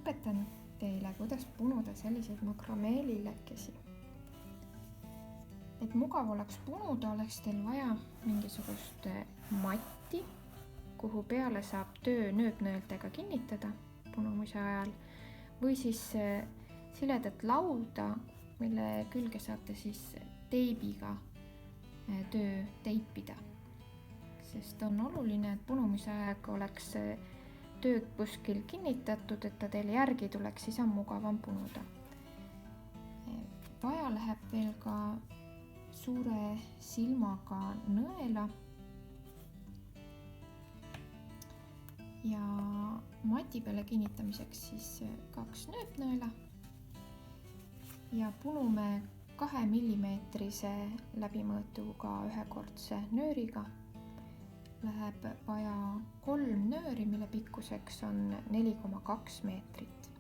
õpetan teile, kuidas punuda selliseid makrameelillekesi. Et mugav oleks punuda, oleks teil vaja mingisugust matti, kuhu peale saab töö nööpnõeltega kinnitada punumise ajal või siis siledat lauda, mille külge saate siis teibiga töö teipida. Sest on oluline, et punumise aeg oleks tööd kuskil kinnitatud, et ta teile järgi tuleks, siis on mugavam punuda. Vaja läheb veel ka suure silmaga nõela ja mati peale kinnitamiseks siis 2 nööpnõela ja punume 2 millimeetrise läbimõõtuga ühekordse nööriga. Läheb vaja 3 nööri, mille pikkuseks on 4,2 meetrit.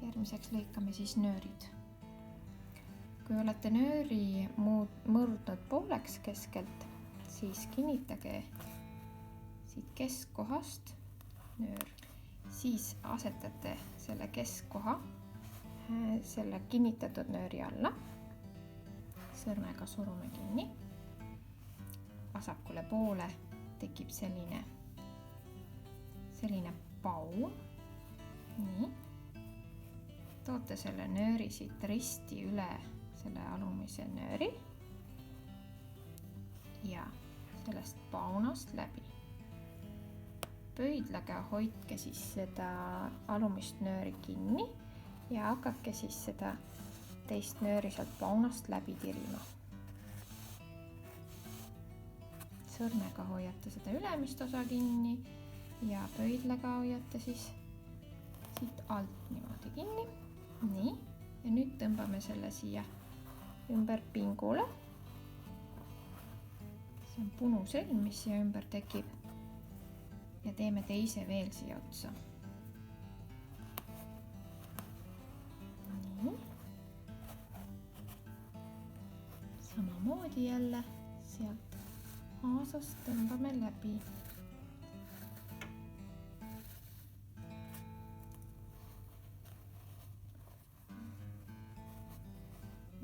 Järgmiseks lõikame siis nöörid. Kui olete nööri mõõrutnud pooleks keskelt, siis kinnitage siit keskkohast nöör. Siis asetate selle keskkoha selle kinnitatud nööri alla. Sõrmega surume kinni. Vasakule poole tekib selline paun. Nii. Toote selle nööri siit risti üle selle alumise nööri ja sellest paunast läbi. Pöidlaga hoidke siis seda alumist nööri kinni ja hakake siis seda teist nööri sealt paunast läbi tirima. Sõrmega hoiate seda ülemist osa kinni ja pöidlaga hoiate siis siit alt niimoodi kinni. Nii, ja nüüd tõmbame selle siia ümber pingule. See on punusõlm, mis siia ümber tekib. Ja teeme teise veel siia otsa. Nii. Samamoodi jälle sealt aasast tõmbame läbi.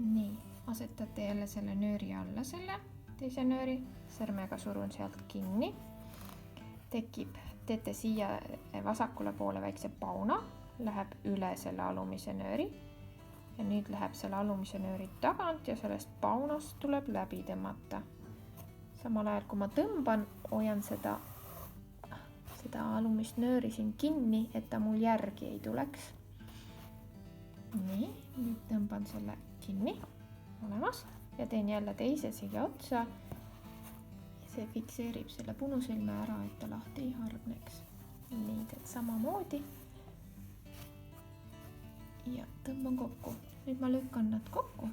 Nii, asetate jälle selle nööri alla selle teise nööri, sõrmega surun sealt kinni. Teete siia vasakule poole väikse pauna, läheb üle selle alumise nööri ja nüüd läheb selle alumise nööri tagant ja sellest paunast tuleb läbi tõmmata. Samal ajal, kui ma tõmban, hoian seda alumist nööri siin kinni, et ta mul järgi ei tuleks. Nii, nüüd tõmban selle kinni olemas ja teen jälle teise siia otsa. See fikseerib selle punusõlme ära, et ta lahti ei hargneks. Nii teed samamoodi. Ja tõmban kokku. Nüüd ma lükkan nad kokku.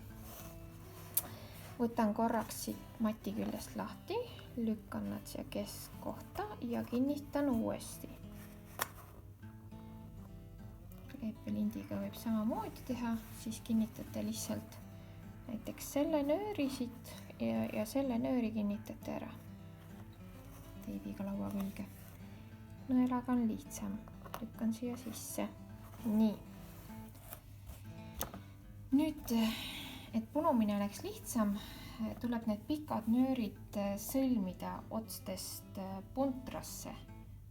Võtan korraks siit mati küljest lahti, lükkan nad siia keskkohta ja kinnitan uuesti. Reepelindiga võib samamoodi teha, siis kinnitate lihtsalt näiteks selle nööri siit ja selle nööri kinnitate ära. Teibiga laua külge. Nõelaga on lihtsam. Lükkan siia sisse. Nii. Nüüd, et punumine oleks lihtsam, tuleb need pikad nöörid sõlmida otstest puntrasse.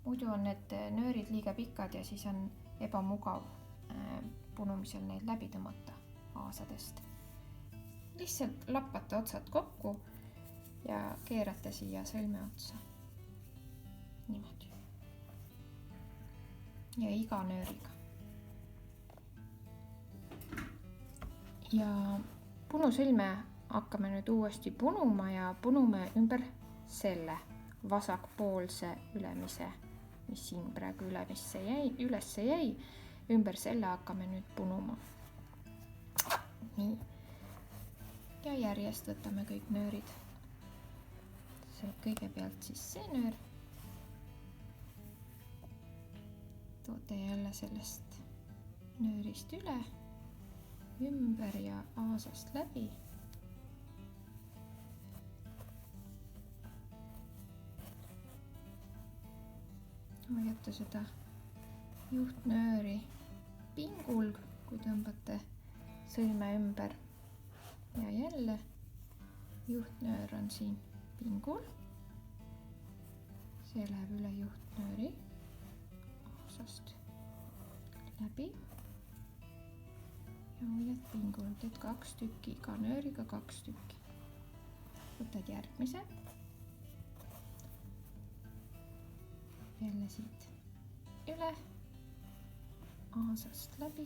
Muidu on need nöörid liiga pikad ja siis on ebamugav punumisel neid läbi tõmmata aasadest. Lihtsalt lappate otsad kokku ja keerate siia sõlme otsa. Niimoodi. Ja iga nööriga. Ja punusõlme hakkame nüüd uuesti punuma ja punume ümber selle vasakpoolse ülemise, mis siin praegu ülesse jäi. Ümber selle hakkame nüüd punuma. Nii. Ja järjest võtame kõik nöörid. See kõigepealt siis see nöör. Toote jälle sellest nöörist üle, ümber ja aasast läbi. hoiate seda juhtnööri pingul, kui tõmbate sõlme ümber ja jälle juhtnöör on siin pingul. See läheb üle juhtnööri otsast läbi ja hoiad pingul, teed 2 tükki, iga nööriga 2 tükki. Võtad järgmise. Jälle siit üle, aasast läbi.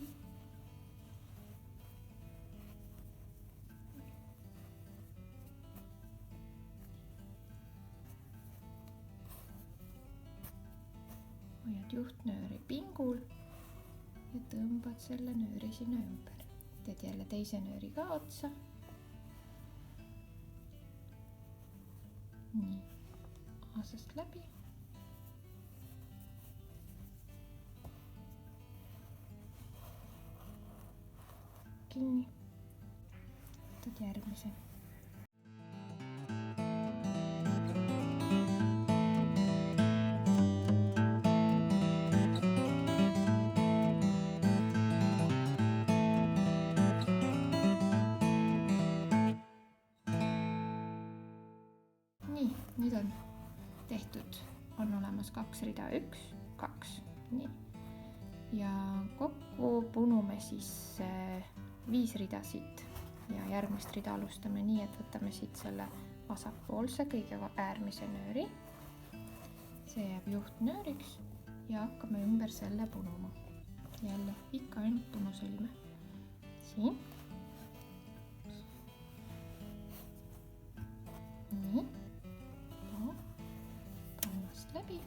Hoiad juhtnööri pingul ja tõmbad selle nööri sinna ümber. Teed jälle teise nööri ka otsa. Nii, aasast läbi. Kinni. Võtad järgmise. Nii, nüüd on tehtud, on olemas 2 rida, 1, 2, nii. Ja kokku punume siis 5 rida siit ja järgmist rida alustame nii, et võtame siit selle vasakpoolse kõige äärmise nööri. See jääb juhtnööriks ja hakkame ümber selle punuma. Jälle ikka ainult punusõlme. Siin. Nii. Kannast läbi.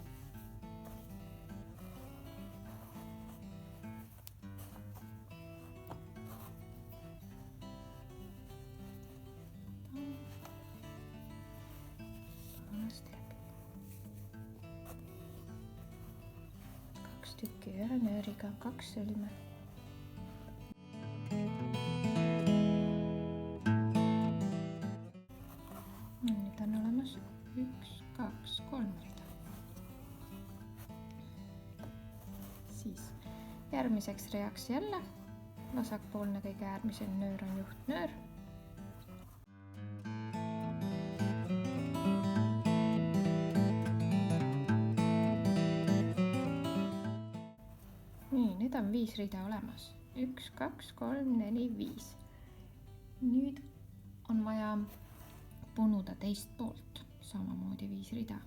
Kannast läbi. 2 tükki ühe nööriga, 2 sõlme. Nüüd on olemas 1, 2, 3 rida. Siis järgmiseks reaks jälle vasakpoolne kõige äärmisem nöör on juhtnöör. Nii, nüüd on 5 rida olemas. 1, 2, 3, 4, 5. Nüüd on vaja punuda teist poolt, samamoodi 5 rida.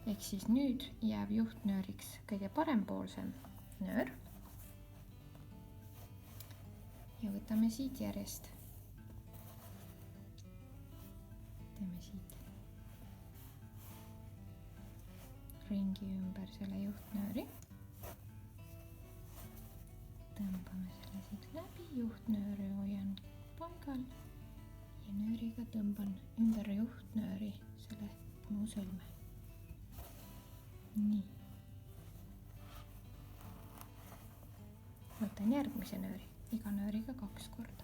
Ehk siis nüüd jääb juhtnööriks kõige parempoolsem nöör. Ja võtame siit järjest. Teeme siit ringi ümber selle juhtnööri. Tõmbame selle siit läbi, juhtnööri hoian paigal ja nööriga tõmban ümber juhtnööri selle punusõlme. Nii. Võtan järgmise nööri, iga nööriga 2 korda.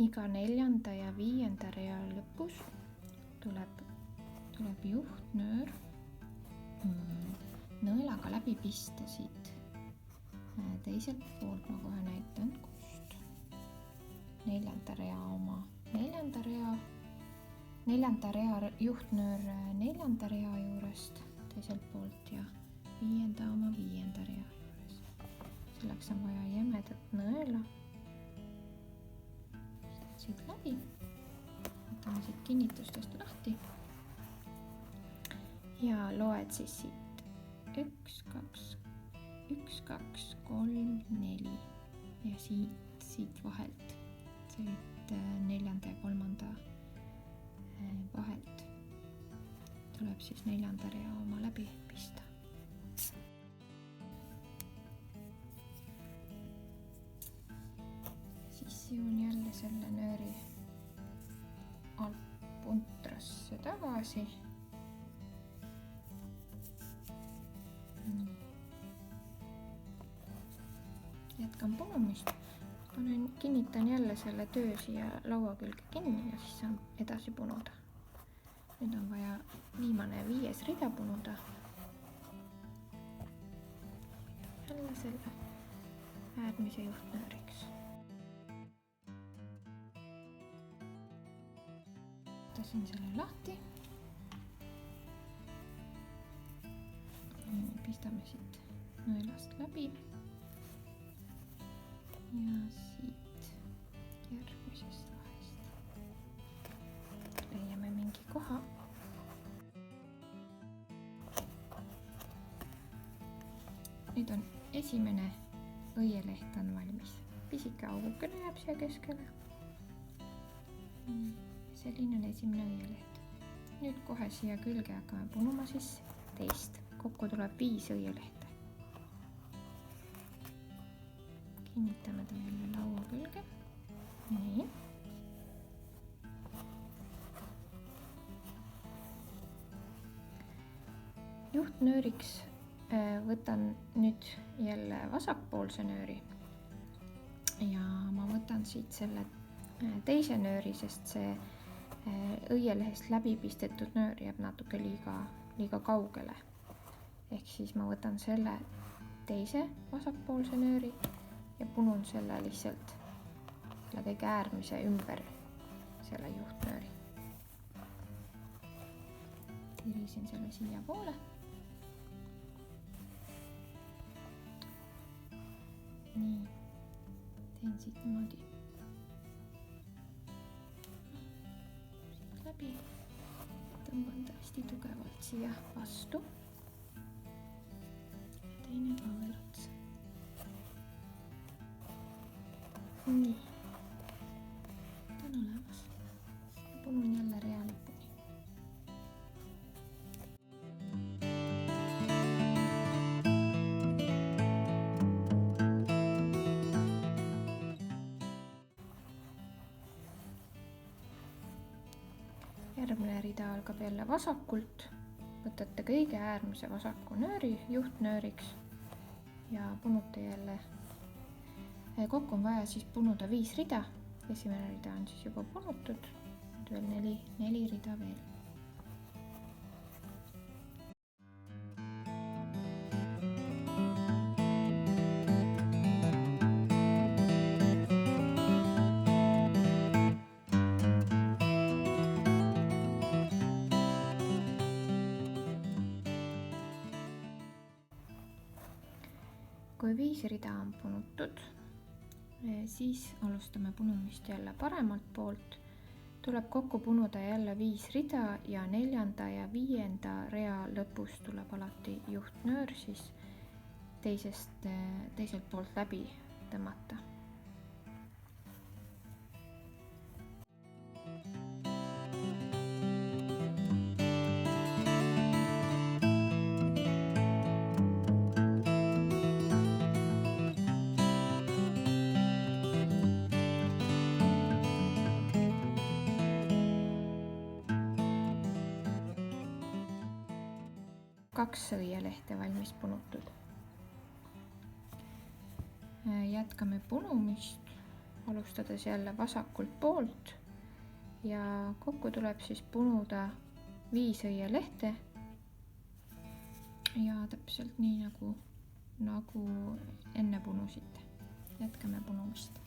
Iga 4. ja 5. rea lõpus tuleb juhtnöör nõelaga läbi pista siit teiselt poolt, ma kohe näitan, kust 4. rea oma 4. rea juhtnöör 4. rea juurest teiselt poolt ja 5. oma 5. rea juures. Selleks on vaja jämedat nõela. Siit läbi, võtame siit kinnitustest lahti ja loed siis siit 1, 2, 1, 2, 3, 4 ja siit vahelt, siit 4. ja 3. vahelt tuleb siis 4. rea oma läbi pista. Siis siun jälle selle nööri alt puntra ritasse tagasi. Jätkan punumist. Kinnitan jälle selle töö siia laua külge kinni ja siis saan edasi punuda. Nüüd on vaja viimane 5. rida punuda. Jälle selle äärmise juhtnööriks. Võtasin selle lahti. Pistame siit nõelast läbi. Ja siit järgmisest vahest leiame mingi koha. Nüüd on esimene õieleht on valmis. Pisike augukene jääb siia keskele. Selline on esimene õieleht. Nüüd kohe siia külge hakkame punuma siis teist. Kokku tuleb 5 õielehte. Kinnitame ta jälle laua külge. Nii. Juhtnööriks võtan nüüd jälle vasakpoolse nööri ja ma võtan siit selle teise nööri, sest see õielehest läbi pistetud nöör jääb natuke liiga kaugele. Ehk siis ma võtan selle teise vasakpoolse nööri ja punun selle lihtsalt selle kõige äärmise ümber selle juhtnööri. Tirisin selle siia poole. Nii, teen siit niimoodi siit läbi, tõmban ta hästi tugevalt siia vastu. Teine ka veel otsa. Nii, ta on olemas. Punun jälle rea lõpuni. Järgmine rida algab jälle vasakult. Võtate kõige äärmise vasaku nööri juhtnööriks ja punute jälle. Kokku on vaja siis punuda 5 rida. Esimene rida on siis juba punutud. Nüüd veel 4 rida veel. Kui 5 rida on punutud, siis alustame punumist jälle paremalt poolt. Tuleb kokku punuda jälle 5 rida ja 4. ja 5. rea lõpus tuleb alati juhtnöör siis teiselt poolt läbi tõmmata. Kaks õielehte valmis punutud. Jätkame punumist, alustades jälle vasakult poolt ja kokku tuleb siis punuda 5 õielehte ja täpselt nii nagu enne punusite. Jätkame punumist.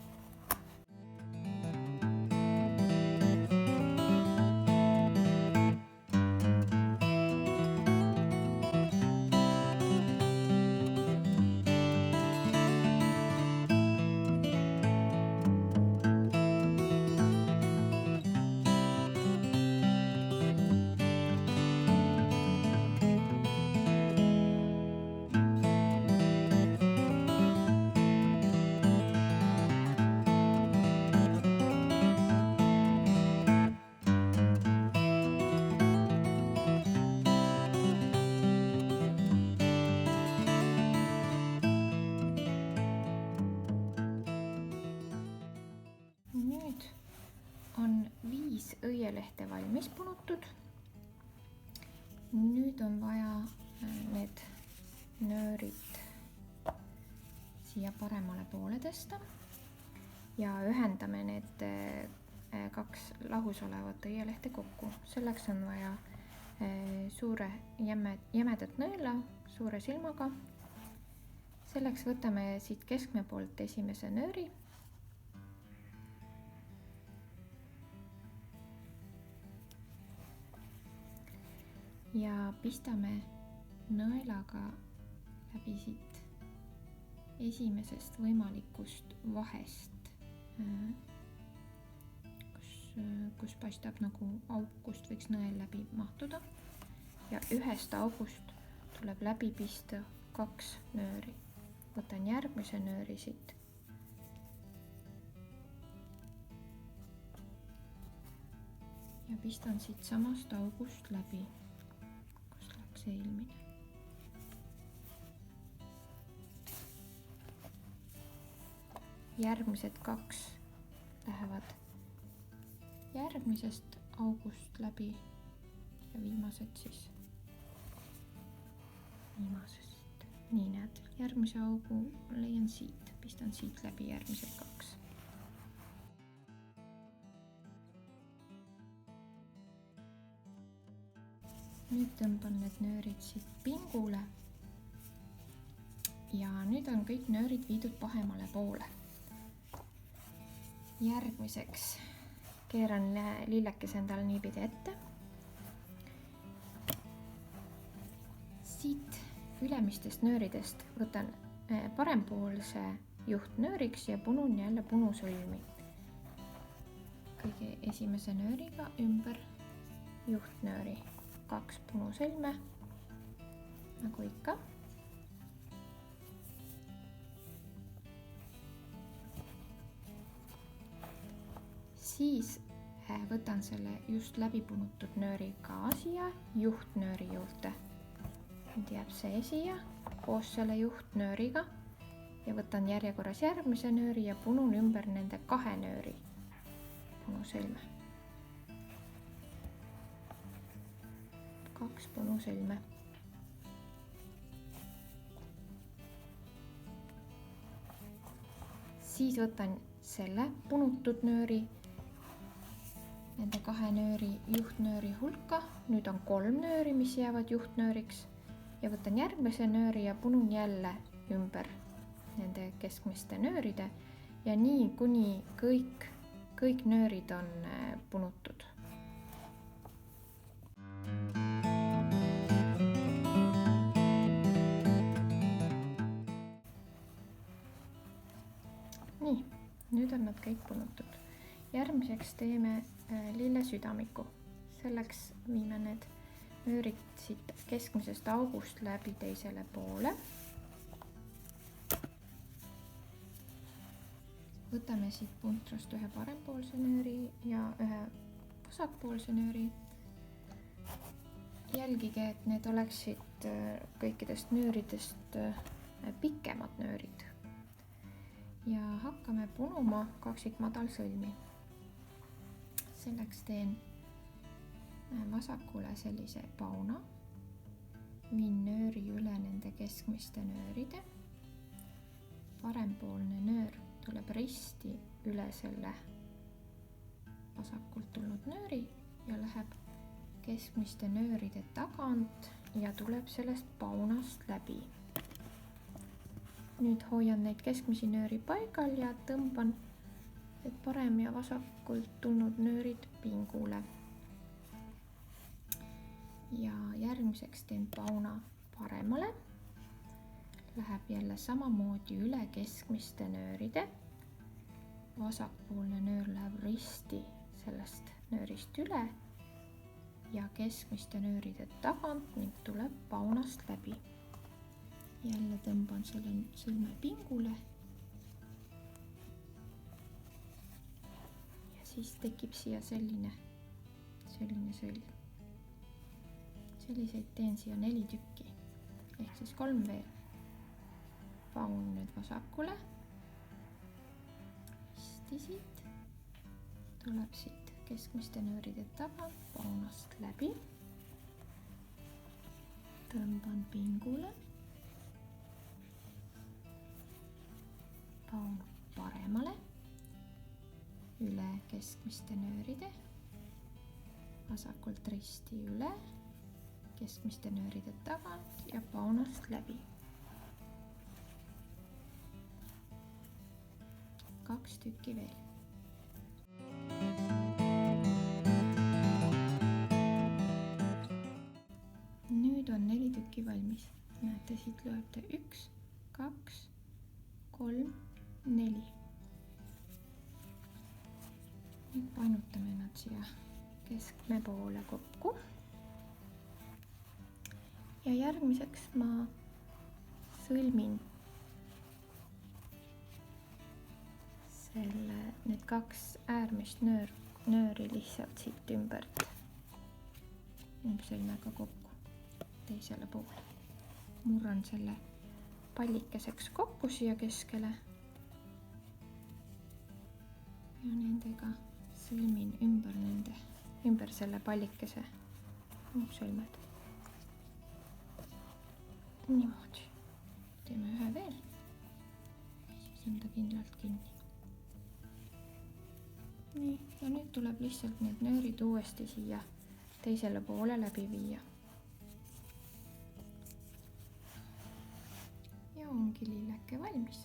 õielehte valmis punutud. Nüüd on vaja need nöörid siia paremale poole tõsta ja ühendame need 2 lahus olevat õielehte kokku. Selleks on vaja suure jämedat nõela suure silmaga. Selleks võtame siit keskme poolt esimese nööri. Ja pistame nõelaga läbi siit esimesest võimalikust vahest, kus paistab nagu auk, kust võiks nõel läbi mahtuda. Ja ühest august tuleb läbi pista 2 nööri. Võtan järgmise nööri siit. Ja pistan siit samast august läbi, kus läks eelmine. Järgmised 2 lähevad järgmisest august läbi ja viimased siis viimasest. Nii näed, järgmise augu leian siit, pistan siit läbi järgmised 2. Nüüd tõmban need nöörid siit pingule ja nüüd on kõik nöörid viidud pahemale poole. Järgmiseks keeran lillekese endale niipidi ette. Siit ülemistest nööridest võtan parempoolse juhtnööriks ja punun jälle punusõlmi. Kõige esimese nööriga ümber juhtnööri. 2 punusõlme, nagu ikka. Siis võtan selle just läbi punutud nööri ka siia juhtnööri juurde. Nüüd jääb see siia koos selle juhtnööriga ja võtan järjekorras järgmise nööri ja punun ümber nende 2 nööri punusõlme. 2 punusõlme. Siis võtan selle punutud nööri, nende 2 nööri juhtnööri hulka. Nüüd on 3 nööri, mis jäävad juhtnööriks ja võtan järgmise nööri ja punun jälle ümber nende keskmiste nööride ja nii kuni kõik nöörid on punutud. Nii, nüüd on nad kõik punutud. Järgmiseks teeme lille südamiku. Selleks viime need nöörid siit keskmisest august läbi teisele poole. Võtame siit puntrast ühe parempoolse nööri ja ühe vasakpoolse nööri. Jälgige, et need oleksid kõikidest nööridest pikemad nöörid. Ja hakkame punuma kaksikmadalsõlmi. Selleks teen vasakule sellise pauna. Viin nööri üle nende keskmiste nööride. Parempoolne nöör tuleb risti üle selle vasakult tulnud nööri ja läheb keskmiste nööride tagant ja tuleb sellest paunast läbi. Nüüd hoian neid keskmisi nööri paigal ja tõmban need parem ja vasakult tulnud nöörid pingule. Ja järgmiseks teen pauna paremale. Läheb jälle samamoodi üle keskmiste nööride. Vasakpoolne nöör läheb risti sellest nöörist üle ja keskmiste nööride tagant ning tuleb paunast läbi. Jälle tõmban selle sõlme pingule ja siis tekib siia selline sõlm. Selliseid teen siia 4 tükki ehk siis 3 veel. Paun nüüd vasakule. Siit tuleb siit keskmiste nööride taga paunast läbi. Tõmban pingule. Paun paremale, üle keskmiste nööride, vasakult risti üle, keskmiste nööride tagant ja paunast läbi. 2 tükki veel. Nüüd on 4 tükki valmis. Näete, siit loete 1, 2, 3, 4. Nüüd painutame nad siia keskme poole kokku. Ja järgmiseks ma sõlmin need 2 äärmist nööri lihtsalt siit ümbert sõlmega kokku teisele poole. Murran selle pallikeseks kokku siia keskele ja nendega sõlmin ümber selle pallikese sõlmed. Niimoodi. Teeme ühe veel. Siis on ta kindlalt kinni. Nii, ja nüüd tuleb lihtsalt need nöörid uuesti siia teisele poole läbi viia. Ja ongi lilleke valmis.